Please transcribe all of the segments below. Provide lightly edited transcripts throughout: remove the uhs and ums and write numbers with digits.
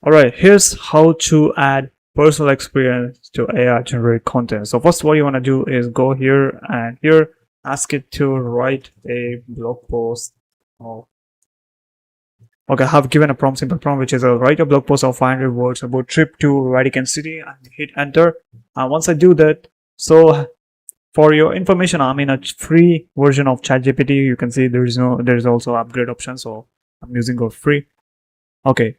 Alright, here's how to add personal experience to AI generated content. So first what you want to do is go here and here ask it to write a blog post. Okay, I have given a prompt, simple prompt, which is write a blog post of 500 words about trip to Vatican City and hit enter. And once I do that, so for your information, I'm in a free version of ChatGPT. You can see there's also upgrade option, so I'm using for free. Okay,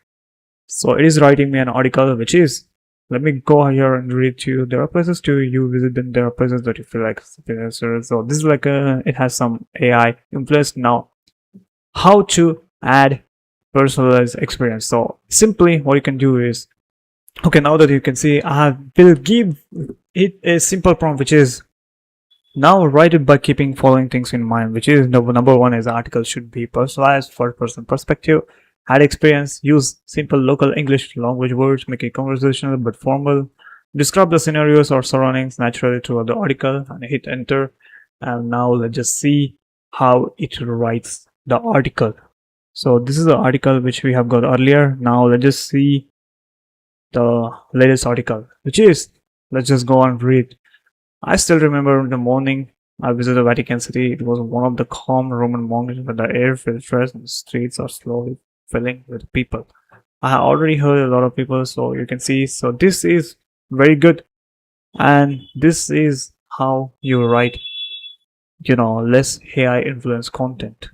so it is writing me an article, which is, let me go here and read to you. There are places to you visit, and there are places that you feel like. So this is like it has some AI influence. Now, how to add personalized experience? So simply what you can do is, okay, now that you can see, I will give it a simple prompt, which is, now write it by keeping following things in mind, which is number one is the article should be personalized, first person perspective, add experience, use simple local English language words, make it conversational but formal, describe the scenarios or surroundings naturally throughout the article, and hit enter. And now let's just see how it writes the article. So this is the article which we have got earlier. Now let's just see the latest article, which is, let's just go and read. I still remember in the morning I visited Vatican City. It was one of the calm Roman mornings when the air felt fresh and the streets are slowly filling with people. I have already heard a lot of people, so you can see. So this is very good, and this is how you write, less AI influence content.